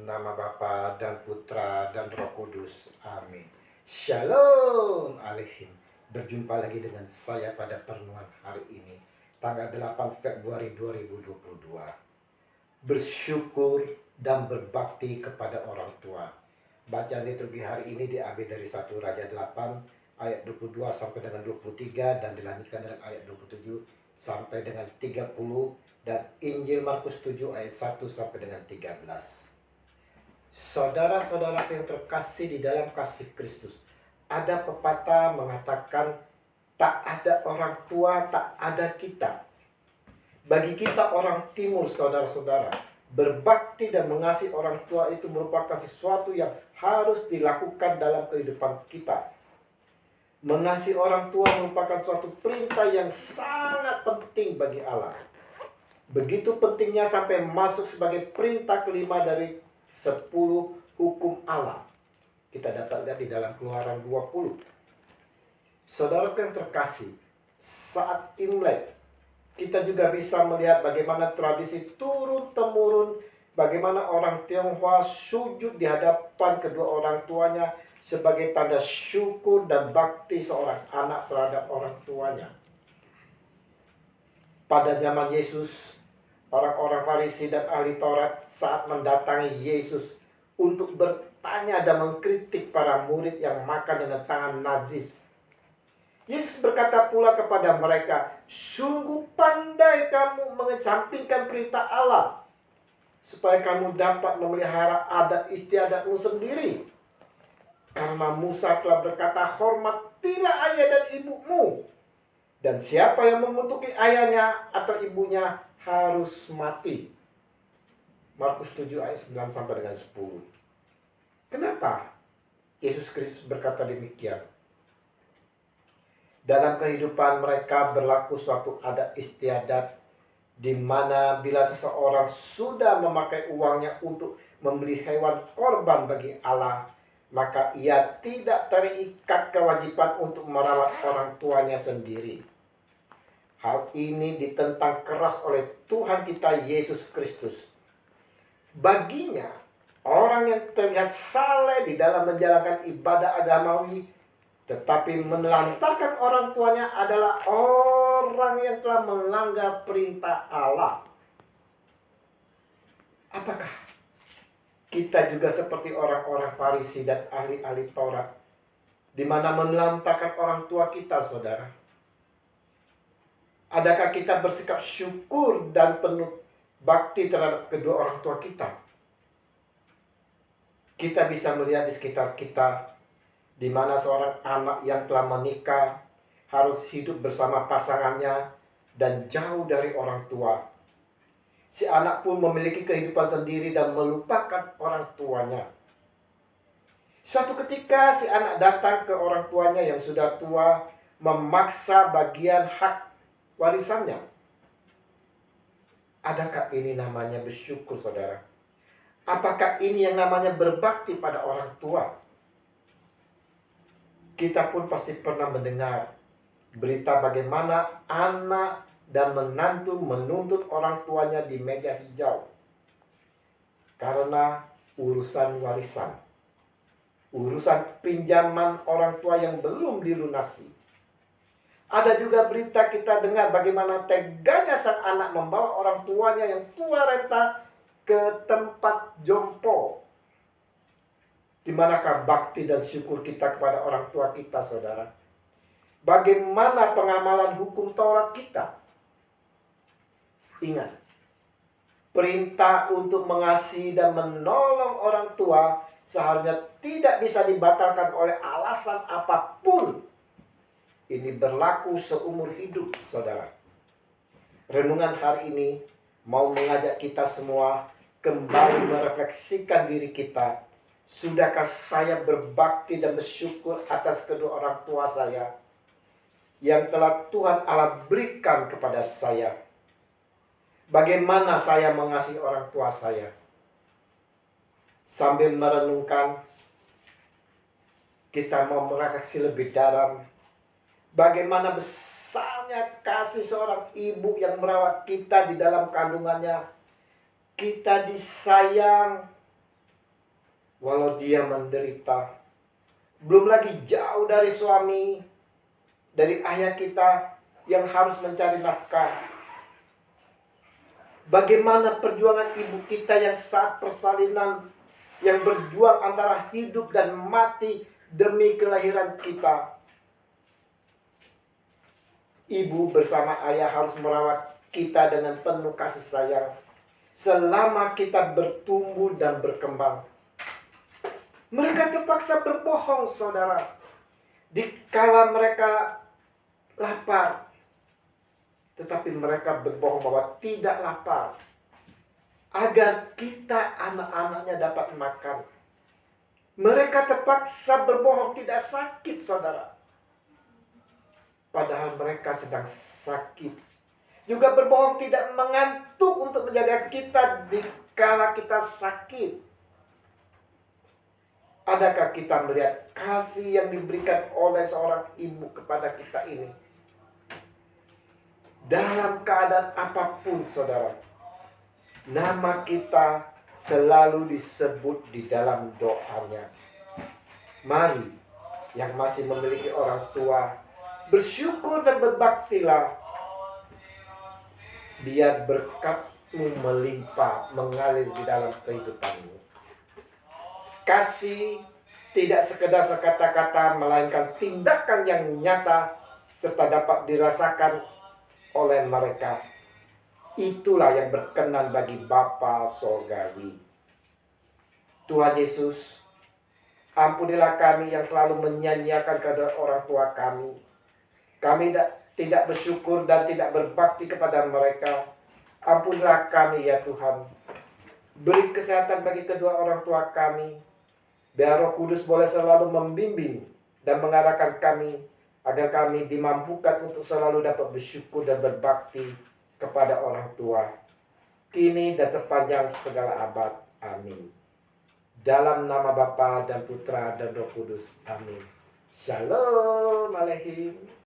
Nama Bapa dan Putra dan Roh Kudus. Amin. Shalom Aleihim. Berjumpa lagi dengan saya pada perenungan hari ini, tanggal 8 Februari 2022. Bersyukur dan berbakti kepada orang tua. Bacaan liturgi hari ini diambil dari 1 Raja 8 ayat 22 sampai dengan 23 dan dilanjutkan dengan ayat 27 sampai dengan 30 dan Injil Markus 7 ayat 1 sampai dengan 13. Saudara-saudara yang terkasih di dalam kasih Kristus, ada pepatah mengatakan tak ada orang tua, tak ada kita. Bagi kita orang timur, saudara-saudara, berbakti dan mengasihi orang tua itu merupakan sesuatu yang harus dilakukan dalam kehidupan kita. Mengasihi orang tua merupakan suatu perintah yang sangat penting bagi Allah. Begitu pentingnya sampai masuk sebagai perintah kelima dari 10 hukum Allah. Kita dapat lihat di dalam Keluaran 20. Saudara yang terkasih, saat Imlek kita juga bisa melihat bagaimana tradisi turun-temurun, bagaimana orang Tionghoa sujud di hadapan kedua orang tuanya sebagai tanda syukur dan bakti seorang anak terhadap orang tuanya. Pada zaman Yesus, orang-orang Farisi dan ahli Taurat saat mendatangi Yesus untuk bertanya dan mengkritik para murid yang makan dengan tangan najis. Yesus berkata pula kepada mereka, "Sungguh pandai kamu mengesampingkan perintah Allah, supaya kamu dapat memelihara adat istiadatmu sendiri. Karena Musa telah berkata, hormatilah ayah dan ibumu. Dan siapa yang mengutuki ayahnya atau ibunya harus mati." Markus 7 ayat 9 sampai dengan 10. Kenapa Yesus Kristus berkata demikian? Dalam kehidupan mereka berlaku suatu adat istiadat di mana bila seseorang sudah memakai uangnya untuk membeli hewan korban bagi Allah, maka ia tidak terikat kewajiban untuk merawat orang tuanya sendiri. Hal ini ditentang keras oleh Tuhan kita Yesus Kristus. Baginya, orang yang terlihat saleh di dalam menjalankan ibadah agamawi tetapi menelantarkan orang tuanya adalah orang yang telah melanggar perintah Allah. Apakah kita juga seperti orang-orang Farisi dan ahli-ahli Taurat, di mana menelantarkan orang tua kita, saudara? Adakah kita bersikap syukur dan penuh bakti terhadap kedua orang tua kita? Kita bisa melihat di sekitar kita, di mana seorang anak yang telah menikah harus hidup bersama pasangannya dan jauh dari orang tua. Si anak pun memiliki kehidupan sendiri dan melupakan orang tuanya. Suatu ketika si anak datang ke orang tuanya yang sudah tua, memaksa bagian hak warisannya. Adakah ini namanya bersyukur, saudara? Apakah ini yang namanya berbakti pada orang tua? Kita pun pasti pernah mendengar berita bagaimana anak dan menantu menuntut orang tuanya di meja hijau karena urusan warisan, urusan pinjaman orang tua yang belum dilunasi. Ada juga berita kita dengar bagaimana teganya sang anak membawa orang tuanya yang tua renta ke tempat jompo. Di manakah bakti dan syukur kita kepada orang tua kita, saudara? Bagaimana pengamalan hukum Taurat kita? Ingat, perintah untuk mengasihi dan menolong orang tua seharusnya tidak bisa dibatalkan oleh alasan apapun. Ini berlaku seumur hidup, saudara. Renungan hari ini mau mengajak kita semua kembali merefleksikan diri kita. Sudahkah saya berbakti dan bersyukur atas kedua orang tua saya yang telah Tuhan Allah berikan kepada saya? Bagaimana saya mengasihi orang tua saya? Sambil merenungkan, kita mau merefleksi lebih dalam bagaimana besarnya kasih seorang ibu yang merawat kita di dalam kandungannya. Kita disayang, walau dia menderita. Belum lagi jauh dari suami, dari ayah kita yang harus mencari nafkah. Bagaimana perjuangan ibu kita yang saat persalinan, yang berjuang antara hidup dan mati demi kelahiran kita. Ibu bersama ayah harus merawat kita dengan penuh kasih sayang selama kita bertumbuh dan berkembang. Mereka terpaksa berbohong, saudara, dikala mereka lapar. Tetapi mereka berbohong bahwa tidak lapar, agar kita anak-anaknya dapat makan. Mereka terpaksa berbohong tidak sakit, saudara, padahal mereka sedang sakit. Juga berbohong tidak mengantuk untuk menjaga kita dikala kita sakit. Adakah kita melihat kasih yang diberikan oleh seorang ibu kepada kita ini? Dalam keadaan apapun, saudara, nama kita selalu disebut di dalam doanya. Mari yang masih memiliki orang tua, bersyukur dan berbaktilah, biar berkatmu melimpah mengalir di dalam kehidupanmu. Kasih tidak sekedar sekata-kata, melainkan tindakan yang nyata serta dapat dirasakan oleh mereka. Itulah yang berkenan bagi Bapa Sorgawi. Tuhan Yesus, ampunilah kami yang selalu menyanyiakan kedua orang tua kami. Kami tidak bersyukur dan tidak berbakti kepada mereka. Ampunilah kami ya Tuhan. Beri kesehatan bagi kedua orang tua kami, biar Roh Kudus boleh selalu membimbing dan mengarahkan kami, agar kami dimampukan untuk selalu dapat bersyukur dan berbakti kepada orang tua, kini dan sepanjang segala abad. Amin. Dalam nama Bapa dan Putra dan Roh Kudus. Amin. Shalom Aleichem.